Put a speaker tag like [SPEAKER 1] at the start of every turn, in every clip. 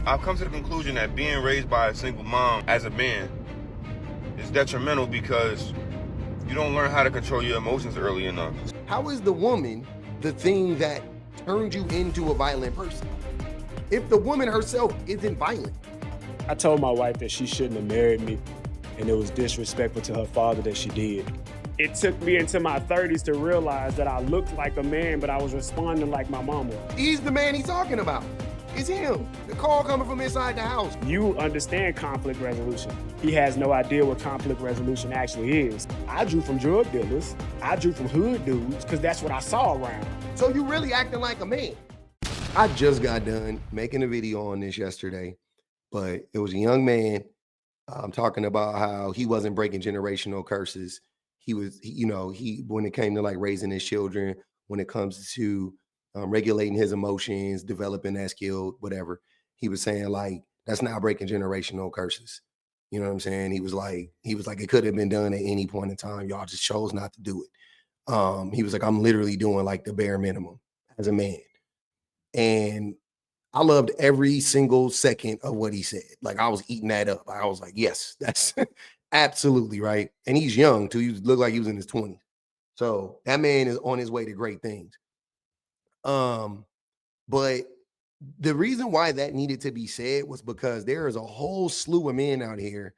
[SPEAKER 1] I've come to the conclusion that being raised by a single mom as a man is detrimental because you don't learn how to control your emotions early enough.
[SPEAKER 2] How is the woman the thing that turned you into a violent person if the woman herself isn't violent?
[SPEAKER 3] I told my wife that she shouldn't have married me, and it was disrespectful to her father that she did. It took me into my 30s to realize that I looked like a man, but I was responding like my mama.
[SPEAKER 2] He's the man he's talking about. It's him. The call coming from inside the house.
[SPEAKER 3] You understand conflict resolution. He has no idea what conflict resolution actually is. I drew from drug dealers. I drew from hood dudes, because that's what I saw around.
[SPEAKER 2] So you really acting like a man. I just got done making a video on this yesterday, but it was a young man talking about how he wasn't breaking generational curses. He was, when it came to like raising his children, when it comes to regulating his emotions, developing that skill, whatever, he was saying like, that's not breaking generational curses. You know what I'm saying? He was like, it could have been done at any point in time. Y'all just chose not to do it. He was like, I'm literally doing like the bare minimum as a man. And I loved every single second of what he said. Like I was eating that up. I was like, yes, that's absolutely right. And he's young too. He looked like he was in his 20s. So that man is on his way to great things. But the reason why that needed to be said was because there is a whole slew of men out here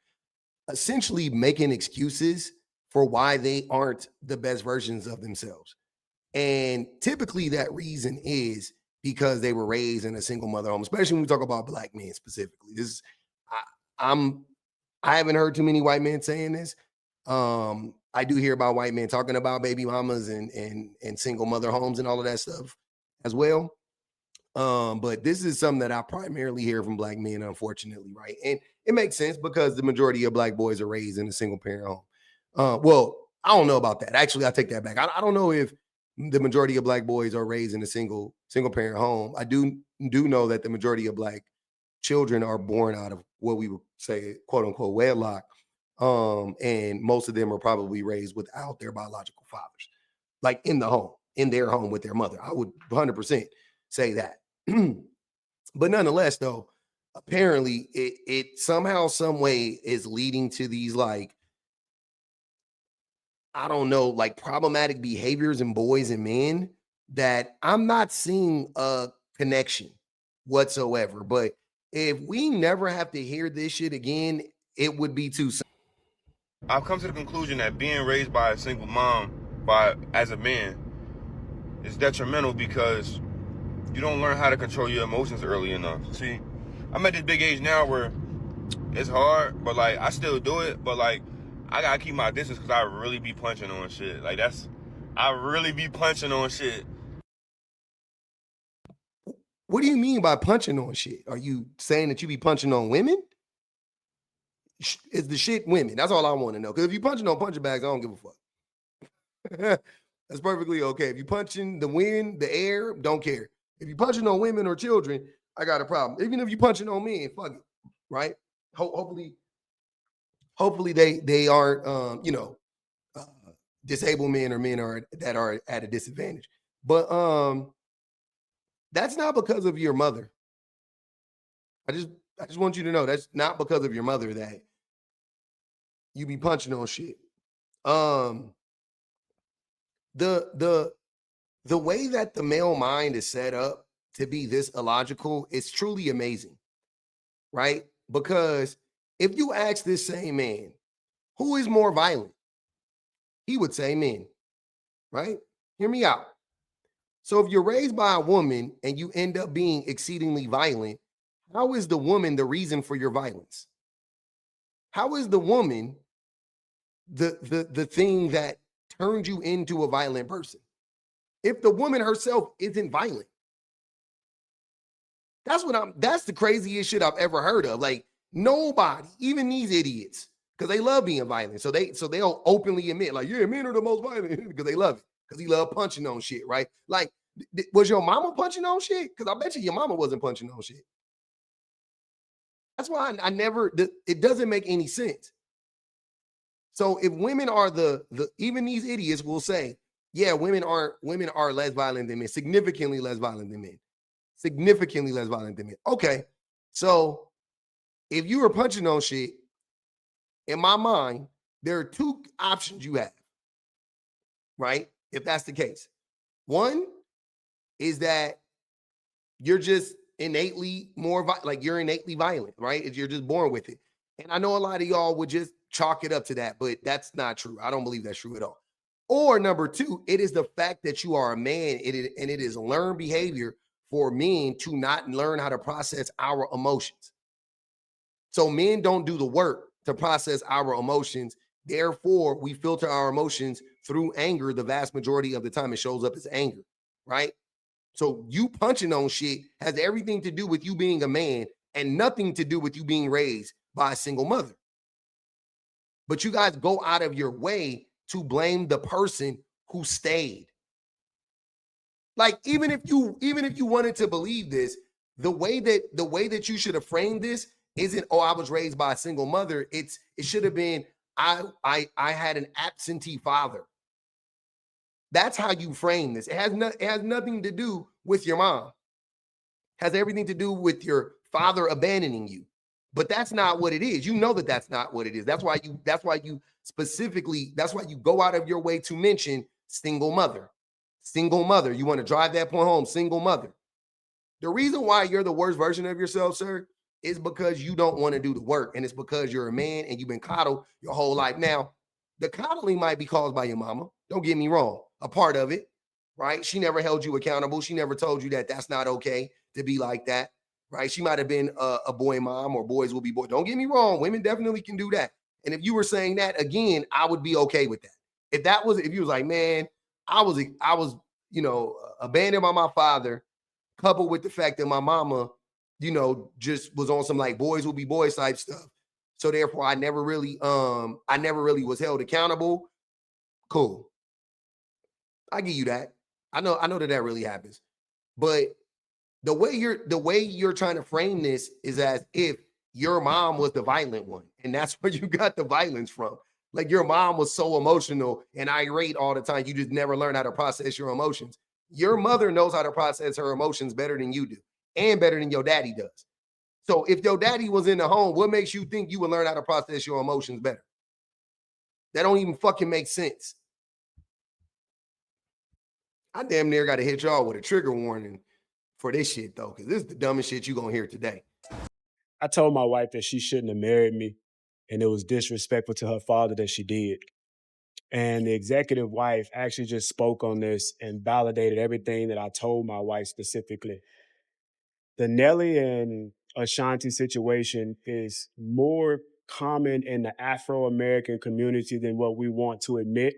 [SPEAKER 2] essentially making excuses for why they aren't the best versions of themselves. And typically that reason is because they were raised in a single mother home, especially when we talk about Black men specifically. I haven't heard too many white men saying this. I do hear about white men talking about baby mamas and single mother homes and all of that stuff as well. But this is something that I primarily hear from Black men, unfortunately, right? And it makes sense because the majority of Black boys are raised in a single parent home. Well, I don't know about that. Actually, I take that back. I don't know if the majority of Black boys are raised in a single parent home. I do know that the majority of Black children are born out of what we would say, quote unquote, wedlock. And most of them are probably raised without their biological fathers, like in their home with their mother. I would 100% say that. But nonetheless, though, apparently it somehow, some way is leading to these like, I don't know, like problematic behaviors in boys and men that I'm not seeing a connection whatsoever. But if we never have to hear this shit again, it would be too soon.
[SPEAKER 1] I've come to the conclusion that being raised by a single mom as a man is detrimental because you don't learn how to control your emotions early enough. See, I'm at this big age now where it's hard, but like I still do it, but like I gotta keep my distance because I really be punching on shit. I really be punching on shit.
[SPEAKER 2] What do you mean by punching on shit? Are you saying that you be punching on women? Is the shit women? That's all I want to know. Because if you punching on punching bags, I don't give a fuck. That's perfectly okay. If you punching the wind, the air, don't care. If you punching on women or children, I got a problem. Even if you punching on men, fuck it, right? Hopefully they aren't disabled men or men that are at a disadvantage. But that's not because of your mother. I just want you to know that's not because of your mother that you be punching on shit. The way that the male mind is set up to be this illogical is truly amazing, right? Because if you ask this same man, who is more violent? He would say men, right? Hear me out. So if you're raised by a woman and you end up being exceedingly violent, how is the woman the reason for your violence? How is the woman the thing that turned you into a violent person if the woman herself isn't violent? That's the craziest shit I've ever heard of. Like nobody, even these idiots, because they love being violent. So they'll openly admit, like, yeah, men are the most violent because they love it. Because he love punching on shit, right? Like, was your mama punching on shit? Because I bet you your mama wasn't punching on shit. That's why I never, it doesn't make any sense. So if women are even these idiots will say, yeah, women are less violent than men, significantly less violent than men. Significantly less violent than men. Okay. So if you were punching on shit, in my mind, there are two options you have, right? If that's the case. One is that you're just innately like you're innately violent, right? You're just born with it. And I know a lot of y'all would just chalk it up to that, but that's not true. I don't believe that's true at all. Or number two, it is the fact that you are a man, and it is learned behavior for men to not learn how to process our emotions. So men don't do the work to process our emotions. Therefore, we filter our emotions through anger. The vast majority of the time, it shows up as anger, right? So you punching on shit has everything to do with you being a man and nothing to do with you being raised by a single mother. But you guys go out of your way to blame the person who stayed. Like even if you wanted to believe this, the way that you should have framed this isn't, oh, I was raised by a single mother. It should have been, I had an absentee father. That's how you frame this. It has nothing to do with your mom. It has everything to do with your father abandoning you. But that's not what it is. You know that that's not what it is. That's why you specifically, that's why you go out of your way to mention single mother. Single mother. You want to drive that point home, single mother. The reason why you're the worst version of yourself, sir, is because you don't want to do the work. And it's because you're a man and you've been coddled your whole life. Now, the coddling might be caused by your mama. Don't get me wrong. A part of it, right? She never held you accountable. She never told you that that's not okay to be like that, right? She might have been a boy mom, or boys will be boys. Don't get me wrong. Women definitely can do that. And if you were saying that again, I would be okay with that. If you was like, man, I was, abandoned by my father, coupled with the fact that my mama, just was on some like boys will be boys type stuff. So therefore, I never really was held accountable. Cool. I give you that. I know that really happens. But the way you're trying to frame this is as if your mom was the violent one, and that's where you got the violence from. Like your mom was so emotional and irate all the time, you just never learned how to process your emotions. Your mother knows how to process her emotions better than you do, and better than your daddy does. So if your daddy was in the home, what makes you think you would learn how to process your emotions better? That don't even fucking make sense. I damn near got to hit y'all with a trigger warning for this shit though, because this is the dumbest shit you gonna hear today.
[SPEAKER 3] I told my wife that she shouldn't have married me, and it was disrespectful to her father that she did. And the executive wife actually just spoke on this and validated everything that I told my wife specifically. The Nelly and Ashanti situation is more common in the Afro-American community than what we want to admit,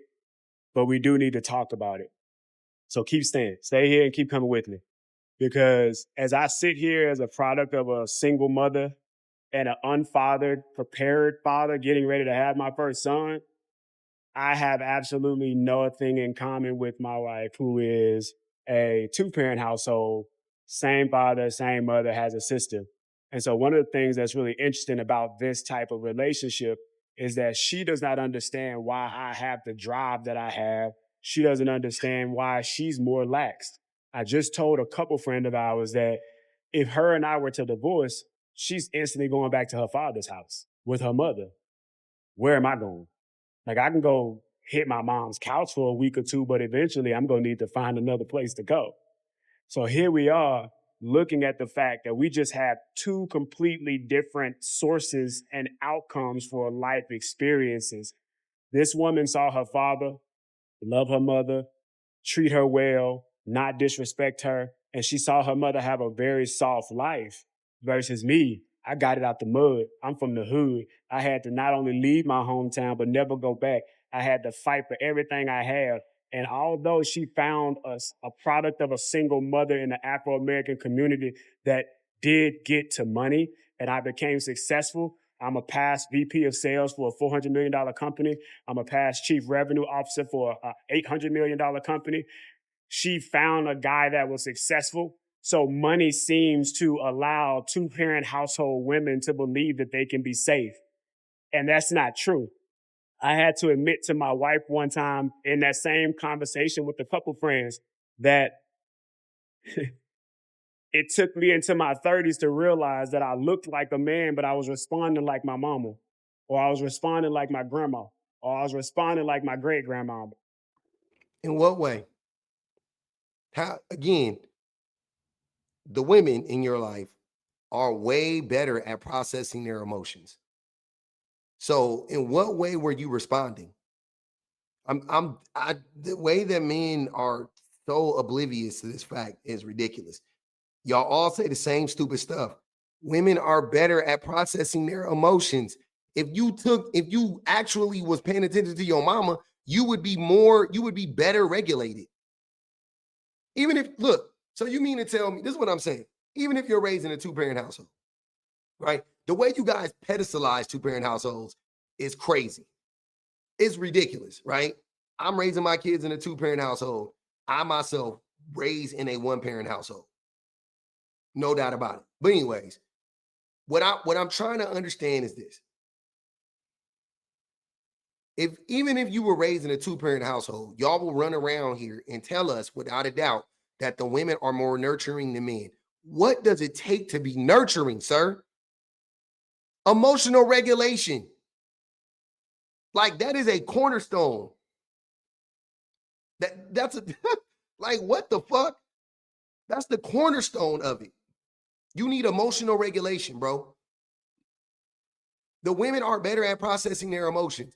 [SPEAKER 3] but we do need to talk about it. So keep staying, stay here and keep coming with me. Because as I sit here as a product of a single mother and an unfathered, prepared father getting ready to have my first son, I have absolutely nothing in common with my wife, who is a two-parent household, same father, same mother, has a sister. And so one of the things that's really interesting about this type of relationship is that she does not understand why I have the drive that I have. She doesn't understand why she's more laxed. I just told a couple friend of ours that if her and I were to divorce, she's instantly going back to her father's house with her mother. Where am I going? Like I can go hit my mom's couch for a week or two, but eventually I'm going to need to find another place to go. So here we are looking at the fact that we just have two completely different sources and outcomes for life experiences. This woman saw her father love her mother, treat her well, not disrespect her. And she saw her mother have a very soft life versus me. I got it out the mud. I'm from the hood. I had to not only leave my hometown, but never go back. I had to fight for everything I have. And although she found us a product of a single mother in the Afro-American community that did get to money, and I became successful, I'm a past VP of sales for a $400 million company. I'm a past chief revenue officer for an $800 million company. She found a guy that was successful. So money seems to allow two-parent household women to believe that they can be safe. And that's not true. I had to admit to my wife one time in that same conversation with a couple friends that It took me into my 30s to realize that I looked like a man, but I was responding like my mama, or I was responding like my grandma, or I was responding like my great grandmama.
[SPEAKER 2] In what way? How, again, the women in your life are way better at processing their emotions. So, in what way were you responding? The way that men are so oblivious to this fact is ridiculous. Y'all all say the same stupid stuff. Women are better at processing their emotions. If you actually was paying attention to your mama, you would be better regulated. Even if, look, so you mean to tell me, this is what I'm saying. Even if you're raised in a two-parent household, right? The way you guys pedestalize two-parent households is crazy. It's ridiculous, right? I'm raising my kids in a two-parent household. I myself raised in a one-parent household. No doubt about it. But anyways, what I'm trying to understand is this. Even if you were raised in a two-parent household, y'all will run around here and tell us without a doubt that the women are more nurturing than men. What does it take to be nurturing, sir? Emotional regulation. Like, that is a cornerstone. That's a like, what the fuck? That's the cornerstone of it. You need emotional regulation, bro. The women are better at processing their emotions.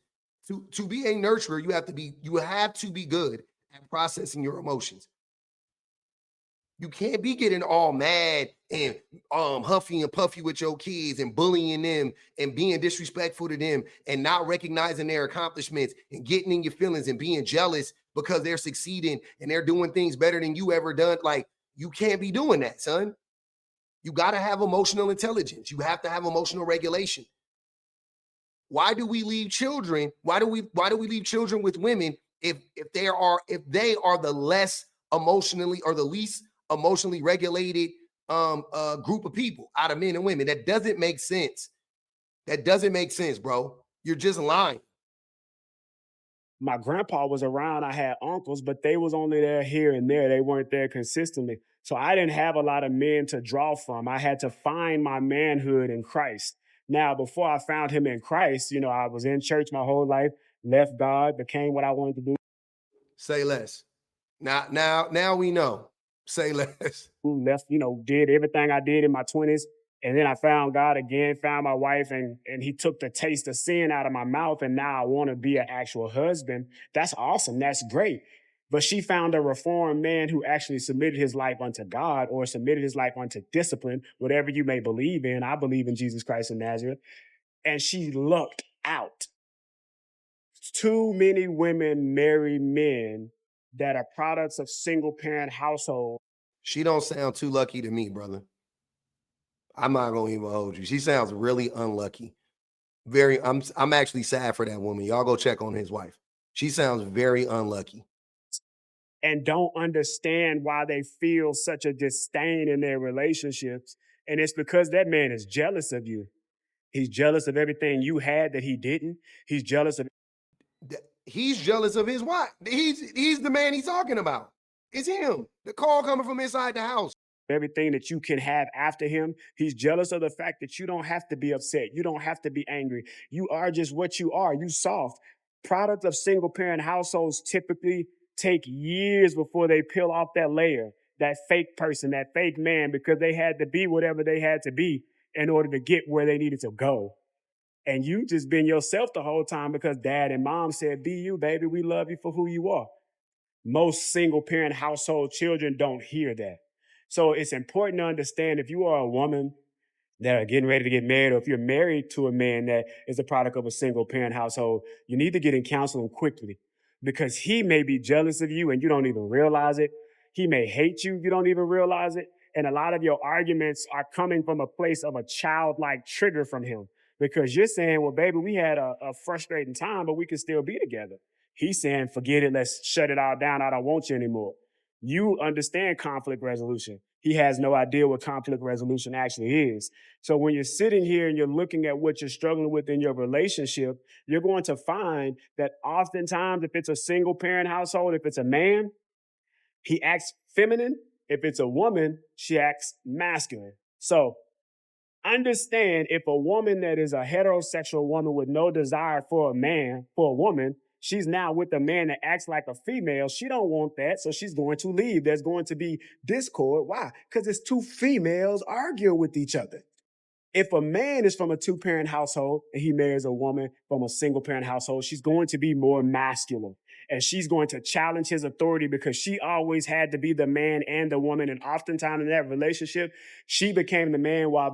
[SPEAKER 2] To be a nurturer, you have to be good at processing your emotions. You can't be getting all mad and huffy and puffy with your kids and bullying them and being disrespectful to them and not recognizing their accomplishments and getting in your feelings and being jealous because they're succeeding and they're doing things better than you ever done. Like, you can't be doing that, son. You got to have emotional intelligence. You have to have emotional regulation. Why do we leave children? Why do we leave children with women if they are the less emotionally or the least emotionally regulated group of people out of men and women? That doesn't make sense. That doesn't make sense, bro. You're just lying.
[SPEAKER 3] My grandpa was around. I had uncles, but they was only there here and there. They weren't there consistently. So I didn't have a lot of men to draw from. I had to find my manhood in Christ. Now, before I found him in Christ, I was in church my whole life, left God, became what I wanted to do.
[SPEAKER 2] Say less. Now we know. Say less.
[SPEAKER 3] Left, did everything I did in my 20s. And then I found God again, found my wife, and he took the taste of sin out of my mouth. And now I want to be an actual husband. That's awesome. That's great. But she found a reformed man who actually submitted his life unto God or submitted his life unto discipline, whatever you may believe in. I believe in Jesus Christ of Nazareth. And she lucked out. Too many women marry men that are products of single parent households.
[SPEAKER 2] She don't sound too lucky to me, brother. I'm not gonna even hold you. She sounds really unlucky. I'm actually sad for that woman. Y'all go check on his wife. She sounds very unlucky.
[SPEAKER 3] And don't understand why they feel such a disdain in their relationships. And it's because that man is jealous of you. He's jealous of everything you had that he didn't. He's jealous of
[SPEAKER 2] He's jealous of his wife. He's the man he's talking about. It's him. The call coming from inside the house.
[SPEAKER 3] everything that you can have after him. He's jealous of the fact that you don't have to be upset. You don't have to be angry. You are just what you are. You soft. Products of single parent households typically take years before they peel off that layer, that fake person, that fake man, because they had to be whatever they had to be in order to get where they needed to go. And you just been yourself the whole time because dad and mom said, be you, baby. We love you for who you are. Most single parent household children don't hear that. So it's important to understand if you are a woman that are getting ready to get married, or if you're married to a man that is a product of a single parent household, you need to get in counseling quickly because he may be jealous of you and you don't even realize it. He may hate you, you don't even realize it. And a lot of your arguments are coming from a place of a childlike trigger from him because you're saying, well, baby, we had a frustrating time, but we can still be together. He's saying, forget it, let's shut it all down. I don't want you anymore. You understand conflict resolution. He has no idea what conflict resolution actually is. So when you're sitting here and you're looking at what you're struggling with in your relationship, you're going to find that oftentimes if it's a single parent household, if it's a man, he acts feminine If it's a woman, she acts masculine. So understand, if a woman that is a heterosexual woman with no desire for a man, for a woman, she's now with a man that acts like a female. She don't want that, so she's going to leave. There's going to be discord. Why? Because it's two females arguing with each other. If a man is from a two-parent household and he marries a woman from a single-parent household, she's going to be more masculine. And she's going to challenge his authority because she always had to be the man and the woman. And oftentimes in that relationship, she became the man while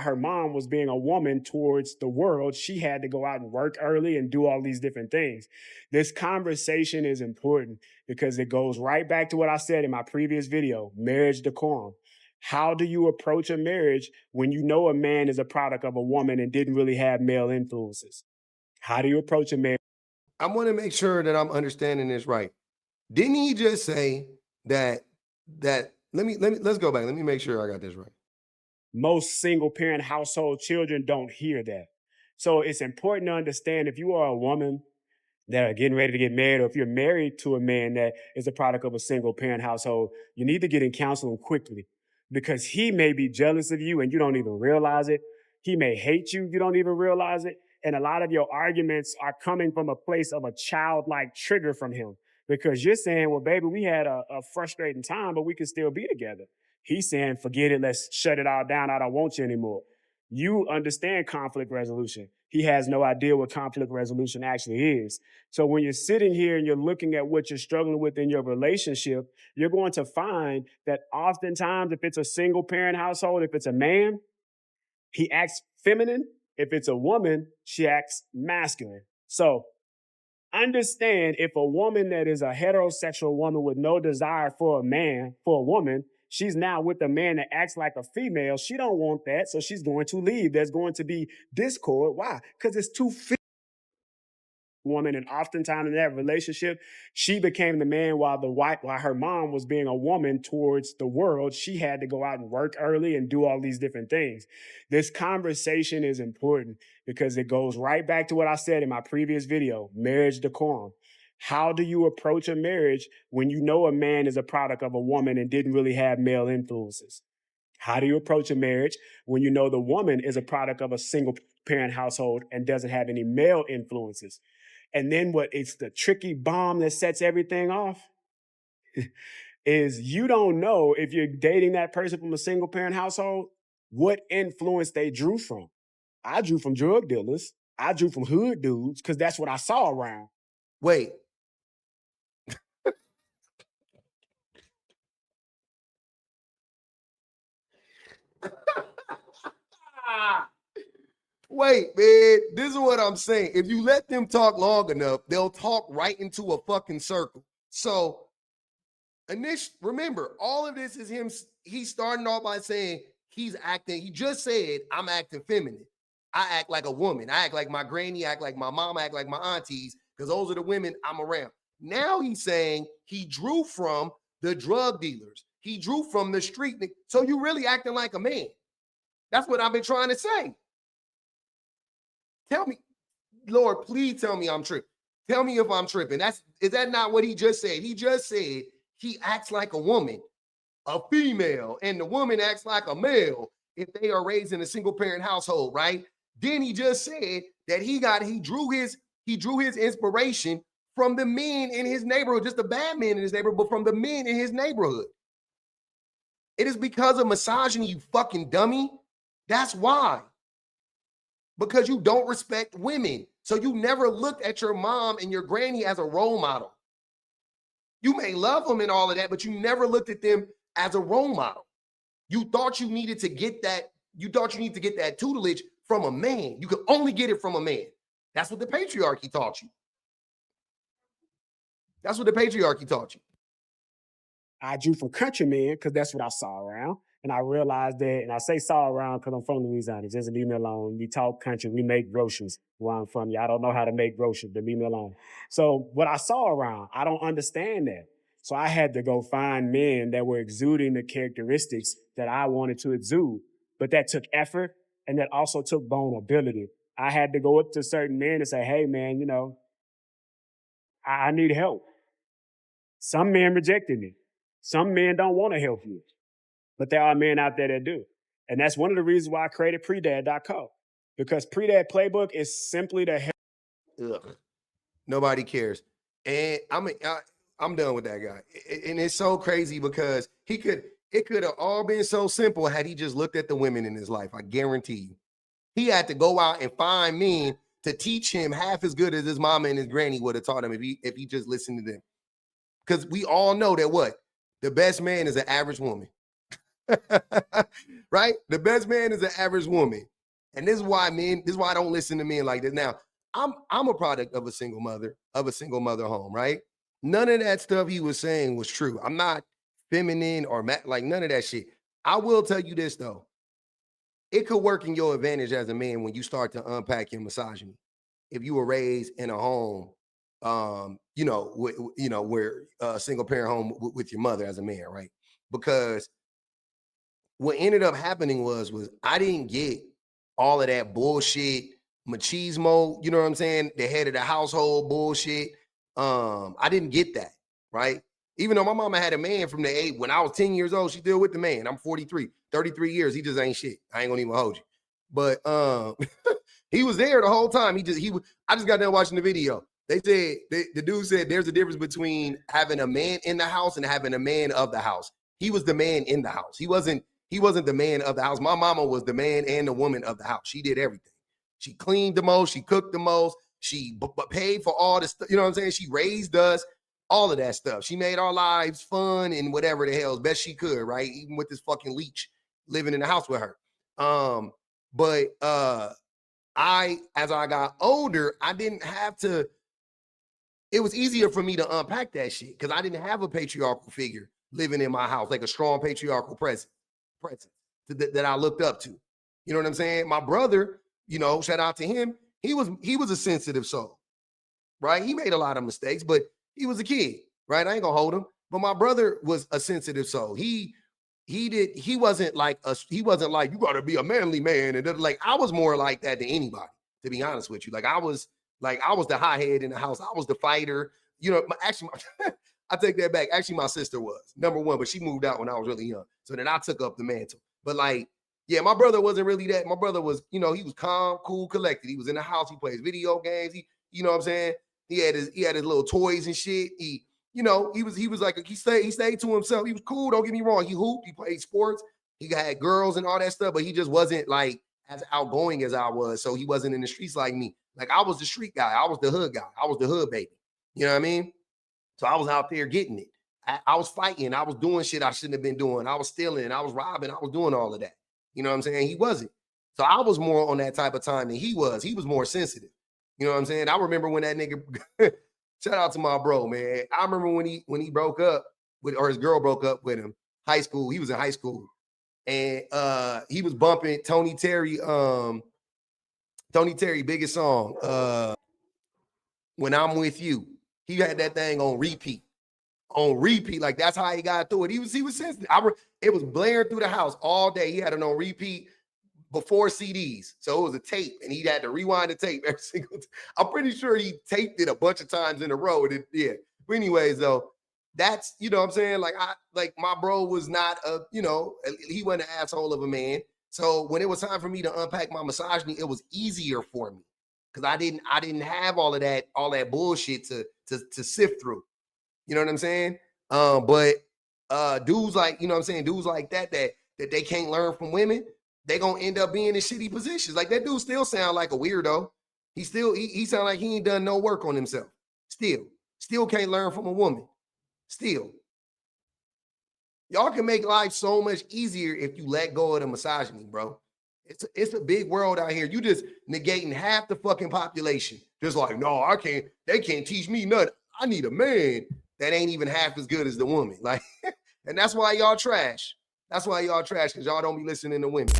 [SPEAKER 3] her mom was being a woman towards the world. She had to go out and work early and do all these different things. This conversation is important because it goes right back to what I said in my previous video, marriage decorum. How do you approach a marriage when you know a man is a product of a woman and didn't really have male influences? How do you approach a marriage?
[SPEAKER 2] I want to make sure that I'm understanding this right. Didn't he just say that let's go back. Let me make sure I got this right.
[SPEAKER 3] Most single parent household children don't hear that. So it's important to understand, if you are a woman that are getting ready to get married, or if you're married to a man that is a product of a single parent household, you need to get in counseling quickly, because he may be jealous of you and you don't even realize it. He may hate you, you don't even realize it. And a lot of your arguments are coming from a place of a childlike trigger from him, because you're saying, well, baby, we had a frustrating time, but we can still be together. He's saying, forget it, let's shut it all down. I don't want you anymore. You understand conflict resolution. He has no idea what conflict resolution actually is. So when you're sitting here and you're looking at what you're struggling with in your relationship, you're going to find that oftentimes, if it's a single parent household, if it's a man, he acts feminine. If it's a woman, she acts masculine. So understand, if a woman that is a heterosexual woman with no desire for a man, for a woman, she's now with a man that acts like a female. She don't want that, so she's going to leave. There's going to be discord. Why? Because it's two woman, and oftentimes in that relationship, she became the man while her mom was being a woman towards the world. She had to go out and work early and do all these different things. This conversation is important because it goes right back to what I said in my previous video, marriage decorum. How do you approach a marriage when you know a man is a product of a woman and didn't really have male influences? How do you approach a marriage when you know the woman is a product of a single parent household and doesn't have any male influences? And then it's the tricky bomb that sets everything off is you don't know, if you're dating that person from a single parent household, what influence they drew from. I drew from drug dealers. I drew from hood dudes because that's what I saw around.
[SPEAKER 2] Wait. Wait, man, this is what I'm saying. If you let them talk long enough, they'll talk right into a fucking circle. So, remember, all of this is him. He's starting off by saying he just said, I'm acting feminine. I act like a woman. I act like my granny, I act like my mom, I act like my aunties, because those are the women I'm around. Now he's saying he drew from the drug dealers. He drew from the street. So you really acting like a man. That's what I've been trying to say. Tell me, Lord, please tell me I'm tripping. Tell me if I'm tripping. Is that not what he just said? He just said he acts like a woman, a female, and the woman acts like a male if they are raised in a single parent household, right? Then he just said that he drew his inspiration from the men in his neighborhood, just the bad men in his neighborhood, but from the men in his neighborhood. It is because of misogyny, you fucking dummy. That's why. Because you don't respect women. So you never looked at your mom and your granny as a role model. You may love them and all of that, but you never looked at them as a role model. You thought you needed to get that. You thought you need to get that tutelage from a man. You could only get it from a man. That's what the patriarchy taught you. That's what the patriarchy taught you.
[SPEAKER 3] I drew from countrymen because that's what I saw around. And I realized that, and I say saw around because I'm from Louisiana. Just leave me alone. We talk country. We make groceries where I'm from. Y'all don't know how to make groceries, but leave me alone. So what I saw around, I don't understand that. So I had to go find men that were exuding the characteristics that I wanted to exude. But that took effort, and that also took vulnerability. I had to go up to certain men and say, hey, man, you know, I need help. Some men rejected me. Some men don't want to help you, but there are men out there that do. And that's one of the reasons why I created predad.co, because Predad Playbook is simply to help.
[SPEAKER 2] Ugh. Nobody cares. And I'm done with that guy. And it's so crazy because it could have all been so simple had he just looked at the women in his life. I guarantee you. He had to go out and find men to teach him half as good as his mama and his granny would have taught him if he just listened to them. Because we all know that what? The best man is an average woman. Right? The best man is an average woman. And this is why I don't listen to men like this. Now, I'm a product of a single mother home, right? None of that stuff he was saying was true. I'm not feminine or like none of that shit. I will tell you this though. It could work in your advantage as a man when you start to unpack your misogyny. If you were raised in a home, where a single parent home with your mother as a man, right? Because what ended up happening was I didn't get all of that bullshit machismo, you know what I'm saying? The head of the household bullshit. I didn't get that, right? Even though my mama had a man from the age when I was 10 years old, she's still with the man. I'm 43, 33 years. He just ain't shit. I ain't gonna even hold you. But he was there the whole time. I just got done watching the video. They said the dude said there's a difference between having a man in the house and having a man of the house. He was the man in the house. He wasn't the man of the house. My mama was the man and the woman of the house. She did everything. She cleaned the most. She cooked the most. She paid for all this stuff. You know what I'm saying? She raised us, all of that stuff. She made our lives fun and whatever the hell as best she could, right? Even with this fucking leech living in the house with her. But as I got older, I didn't have to. It was easier for me to unpack that shit because I didn't have a patriarchal figure living in my house, like a strong patriarchal presence that I looked up to. You know what I'm saying? My brother, shout out to him. He was a sensitive soul, right? He made a lot of mistakes, but he was a kid, right? I ain't gonna hold him. But my brother was a sensitive soul. He wasn't like you gotta be a manly man. And like I was more like that than anybody, to be honest with you. I was the hothead in the house. I was the fighter. Actually, I take that back. Actually, my sister was number one, but she moved out when I was really young. So then I took up the mantle. But yeah, my brother wasn't really that. My brother was, he was calm, cool, collected. He was in the house. He plays video games. You know what I'm saying? He had his little toys and shit. He was like, he stayed to himself. He was cool. Don't get me wrong. He hooped. He played sports. He had girls and all that stuff, but he just wasn't like as outgoing as I was. So he wasn't in the streets like me. Like I was the street guy. I was the hood guy. I was the hood baby. You know what I mean? So I was out there getting it. I was fighting. I was doing shit I shouldn't have been doing. I was stealing. I was robbing. I was doing all of that. You know what I'm saying? He wasn't. So I was more on that type of time than he was. He was more sensitive. You know what I'm saying? I remember when that nigga, shout out to my bro, man. I remember when he broke up or his girl broke up with him, high school. He was in high school. And he was bumping Tony Terry, biggest song, When I'm With You. He had that thing on repeat. Like that's how he got through it. He was sensitive. It was blaring through the house all day. He had it on repeat before CDs. So it was a tape and he had to rewind the tape every single time. I'm pretty sure he taped it a bunch of times in a row. Yeah. But anyways, though, that's, you know what I'm saying? Like my bro was not he wasn't an asshole of a man. So when it was time for me to unpack my misogyny, it was easier for me. Because I didn't have all that bullshit to sift through. You know what I'm saying? But dudes like, you know what I'm saying, dudes like that they can't learn from women, they gonna end up being in shitty positions. Like that dude still sound like a weirdo. He sound like he ain't done no work on himself. Still can't learn from a woman. Still. Y'all can make life so much easier if you let go of the misogyny, bro. It's a big world out here. You just negating half the fucking population. Just like, no, they can't teach me nothing. I need a man that ain't even half as good as the woman. Like, and that's why y'all trash. That's why y'all trash, because y'all don't be listening to women.